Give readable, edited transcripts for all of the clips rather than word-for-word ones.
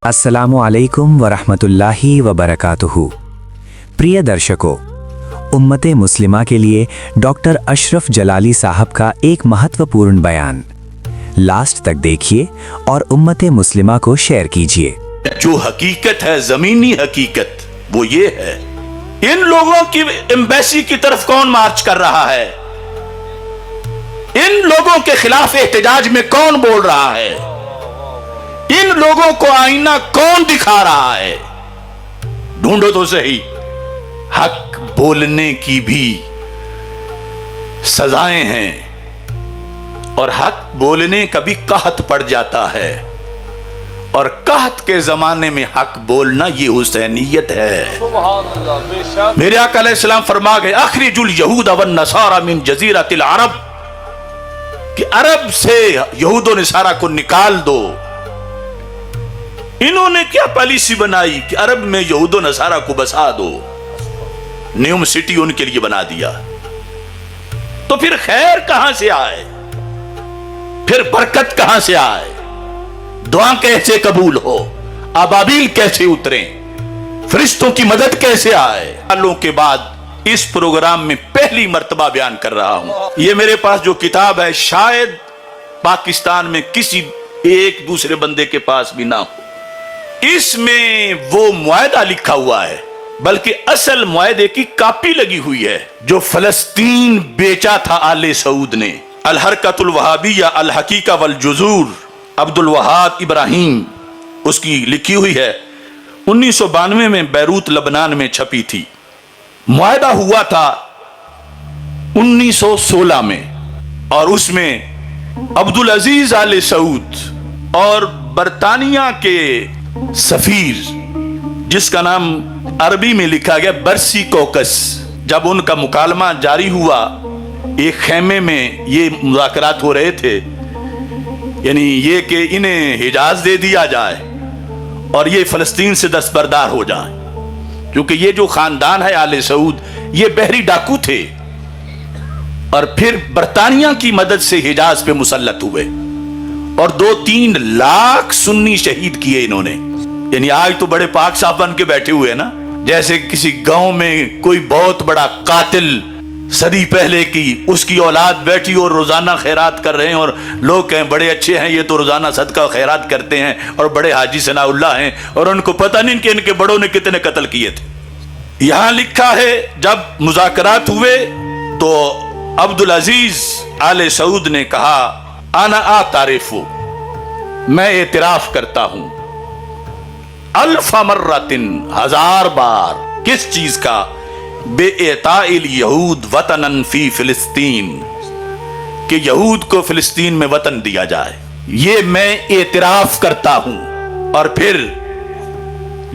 अस्सलामु अलैकुम वरहमतुल्लाहि वबरकातुहू। प्रिय दर्शकों, उम्मते मुस्लिमा के लिए डॉक्टर अशरफ जलाली साहब का एक महत्वपूर्ण बयान लास्ट तक देखिए और उम्मते मुस्लिमा को शेयर कीजिए। जो हकीकत है, जमीनी हकीकत, वो ये है, इन लोगों की एम्बेसी की तरफ कौन मार्च कर रहा है, इन लोगों के खिलाफ एहतजाज में कौन बोल रहा है, इन लोगों को आईना कौन दिखा रहा है। ढूंढो तो सही। हक बोलने की भी सजाएं हैं और हक बोलने का भी कहत पड़ जाता है, और कहत के जमाने में हक बोलना ये हुसैनियत है। मेरे आका अलैहिस्सलाम फरमा गए, अखरिजुल यहूद वन नसारा मिन जजीरतिल अरब, कि अरब से यहूद और नसारा को निकाल दो। इन्होंने क्या पॉलिसी बनाई कि अरब में यहूद और नसारा को बसा दो, न्यूम सिटी उनके लिए बना दिया। तो फिर खैर कहां से आए, फिर बरकत कहां से आए, दुआ कैसे कबूल हो, अबाबिल कैसे उतरे, फरिश्तों की मदद कैसे आए। सालों के बाद इस प्रोग्राम में पहली मर्तबा बयान कर रहा हूं। ये मेरे पास जो किताब है, शायद पाकिस्तान में किसी एक दूसरे बंदे के पास भी ना हो। इसमें वो मुआहदा लिखा हुआ है, बल्कि असल मुआहदे की कॉपी लगी हुई है जो फलस्तीन बेचा था आले सऊद ने। अल हरकतुल वहाबिया अल हकीका वल जुजूर, अब्दुल वहाब इब्राहिम, उसकी लिखी हुई है। 1992 में बैरूत लबनान में छपी थी। मुआहदा हुआ था 1916 में, और उसमें अब्दुल अजीज आले सऊद और बरतानिया के सफीर, जिसका नाम अरबी में लिखा गया बरसी कोकस, जब उनका मुकालमा जारी हुआ, एक खेमे में ये मुज़ाकरात हो रहे थे, यानी ये कि इन्हें हिजाज दे दिया जाए और ये फलस्तीन से दस्तबरदार हो जाए, क्योंकि ये जो खानदान है आले सऊद, ये बहरी डाकू थे और फिर बरतानिया की मदद से हिजाज पे मुसल्लत हुए और 2-3 लाख सुन्नी शहीद किए इन्होंने। यानी आज तो बड़े पाक साहब बन के बैठे हुए ना, जैसे किसी गांव में कोई बहुत बड़ा कातिल सदी पहले की उसकी औलाद बैठी और रोजाना खैरात कर रहे हैं, और लोग कहें बड़े अच्छे हैं ये तो रोजाना सदका खैरात करते हैं और बड़े हाजी सनाउल्लाह हैं, और उनको पता नहीं कि इनके बड़ों ने कितने कत्ल किए थे। यहां लिखा है, जब मुज़ाकरात हुए तो अब्दुल अजीज आले सऊद ने कहा, आना आ तारीफू, मैं एतराफ करता हूं, अल्फा मर्रतिन, 1000 बार। किस चीज का? बेएताइल यहूद वतनन फी फिलिस्तीन, कि यहूद को फिलिस्तीन में वतन दिया जाए, ये मैं एतराफ करता हूं। और फिर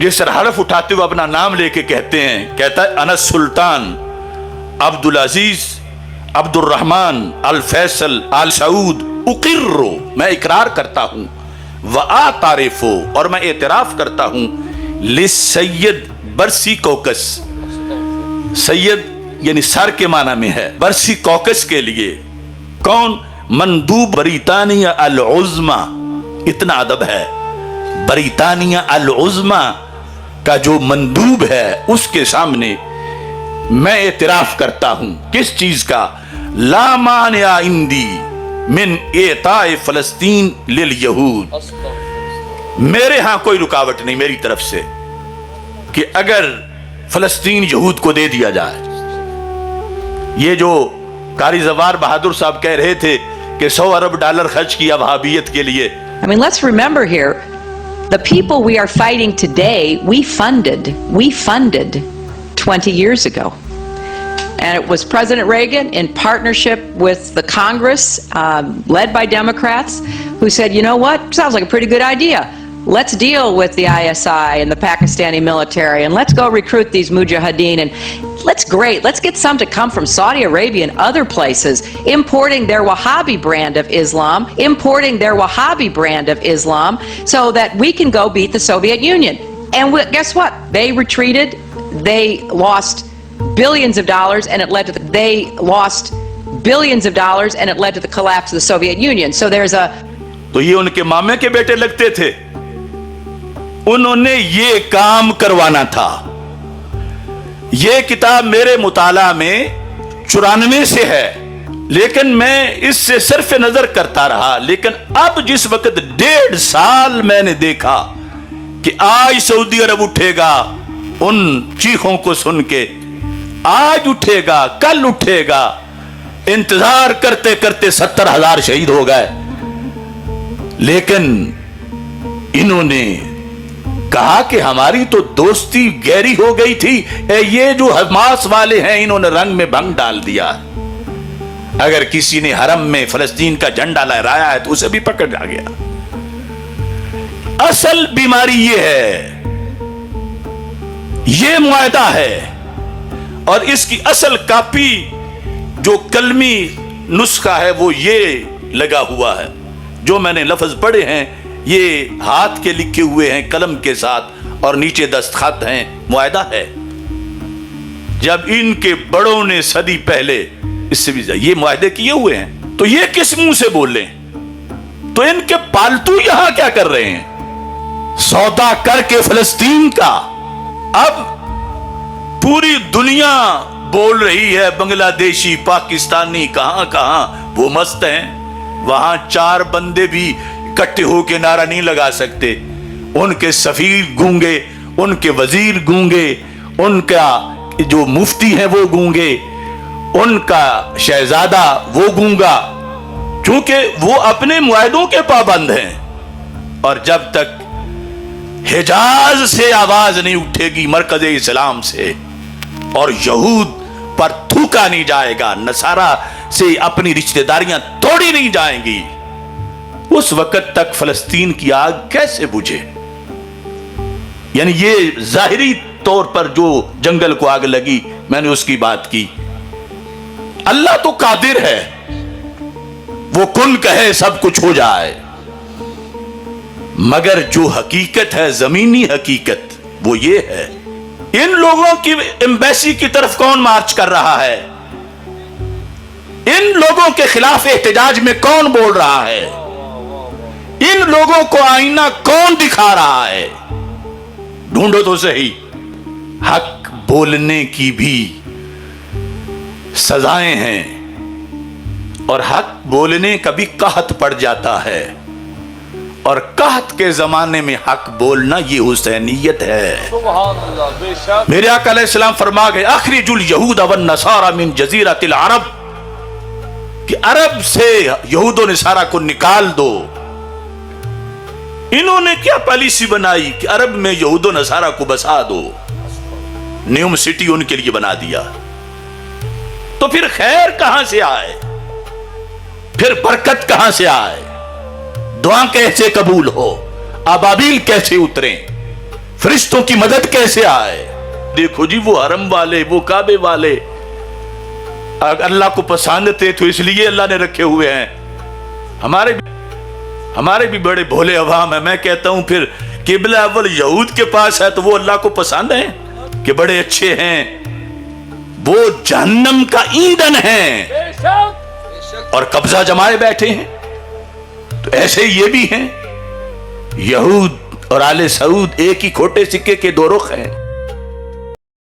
जिस हरफ उठाते हुए अपना नाम लेके कहते हैं, कहता है अनस सुल्तान अब्दुल अजीज अब्दुल रहमान अल फैसल अल सऊद उकिर्रो, मैं इकरार करता हूं, व आ तारीफो, और मैं एतराफ करता हूं, लिस सैयद बरसी कोकस, सैयद यानी सर के माना में है, बरसी कोकस के लिए। कौन? मंदूब बरीतानिया अल उज़्मा, इतना अदब है, बरीतानिया अल उज़्मा का जो मंदूब है उसके सामने मैं एतराफ करता हूं। किस चीज का? ला मानिया इंदी मिन एताए फलस्तीन लिल यहूद, मेरे यहां कोई रुकावट नहीं मेरी तरफ से कि अगर फलस्तीन यहूद को दे दिया जाए। ये जो कारी जवार बहादुर साहब कह रहे थे कि 100 अरब डॉलर खर्च किया वहाबियत के लिए। I mean, let's remember here, the people we are fighting today, we funded 20 years ago. And it was President Reagan in partnership with the Congress, led by Democrats, who said, you know what, sounds like a pretty good idea. Let's deal with the ISI and the Pakistani military, and let's go recruit these mujahideen, and let's get some to come from Saudi Arabia and other places, importing their Wahhabi brand of Islam, so that we can go beat the Soviet Union. And guess what? They retreated. They lost billions of dollars, and it led to the collapse of the Soviet Union. So there's a तो ये उनके मामे के बेटे लगते थे, उन्होंने ये काम करवाना था। ये किताब मेरे मुताला में 94 से है, लेकिन मैं इससे सिर्फ नजर करता रहा। लेकिन अब जिस वक्त 1.5 साल मैंने देखा कि आज सऊदी अरब उठेगा, उन चीखों को सुन के आज उठेगा, कल उठेगा, इंतजार करते करते 70,000 शहीद हो गए। लेकिन इन्होंने कहा कि हमारी तो दोस्ती गहरी हो गई थी, ये जो हमास वाले हैं इन्होंने रंग में भंग डाल दिया। अगर किसी ने हरम में फलस्तीन का झंडा लहराया है तो उसे भी पकड़ आ गया। असल बीमारी ये है, ये मुआहदा है, और इसकी असल कापी जो कलमी नुस्खा है वो ये लगा हुआ है। जो मैंने लफ्ज पढ़े हैं ये हाथ के लिखे हुए हैं कलम के साथ, और नीचे दस्तखत हैं, मुआहदा है। जब इनके बड़ों ने सदी पहले इससे भी ये मुआहदे किए हुए हैं, तो ये किस मुंह से बोले? तो इनके पालतू यहां क्या कर रहे हैं? सौदा करके फलस्तीन का। अब पूरी दुनिया बोल रही है, बांग्लादेशी, पाकिस्तानी, कहां कहां वो मस्त हैं। वहां 4 बंदे भी इकट्ठे होकर नारा नहीं लगा सकते। उनके सफीर गूंगे, उनके वजीर गूंगे, उनका जो मुफ्ती है वो गूंगे, उनका शहजादा वो गूंगा, क्योंकि वो अपने मुआहदों के पाबंद हैं। और जब तक हिजाज से आवाज नहीं उठेगी मरकज इस्लाम से, और यहूद पर थूका नहीं जाएगा, नसारा से अपनी रिश्तेदारियां तोड़ी नहीं जाएंगी, उस वक्त तक फलस्तीन की आग कैसे बुझे? यानी ये जाहिरी तौर पर जो जंगल को आग लगी, मैंने उसकी बात की। अल्लाह तो कादिर है, वो कुन कहे सब कुछ हो जाए, मगर जो हकीकत है, जमीनी हकीकत, वो ये है। इन लोगों की एम्बेसी की तरफ कौन मार्च कर रहा है? इन लोगों के खिलाफ एहतजाज में कौन बोल रहा है? इन लोगों को आईना कौन दिखा रहा है? ढूंढो तो सही। हक बोलने की भी सजाएं हैं, और हक बोलने का भी कहत पड़ जाता है, और कहत के जमाने में हक बोलना ये हुसैनियत है। मेरे आका अलैहिस्सलाम फरमा गए, अखरिजुल यहूद वन नसारा मिन जजीरतिल अरब, कि अरब से यहूद व नसारा को निकाल दो। इन्होंने क्या पॉलिसी बनाई कि अरब में यहूद व नसारा को बसा दो, न्यू सिटी उनके लिए बना दिया। तो फिर खैर कहां से आए? फिर बरकत कहां से आए? दुआ कैसे कबूल हो? अबाबिल कैसे उतरे? फरिश्तों की मदद कैसे आए? देखो जी, वो हरम वाले, वो काबे वाले अगर अल्लाह को पसंद थे तो इसलिए अल्लाह ने रखे हुए हैं। हमारे भी बड़े भोले अवाम है। मैं कहता हूं फिर किबला अव्वल यहूद के पास है तो वो अल्लाह को पसंद है कि बड़े अच्छे हैं, वो जहन्नम का ईंधन है और कब्जा जमाए बैठे हैं। तो ऐसे ये भी हैं। यहूद और आले सऊद एक ही खोटे सिक्के के 2 रुख हैं।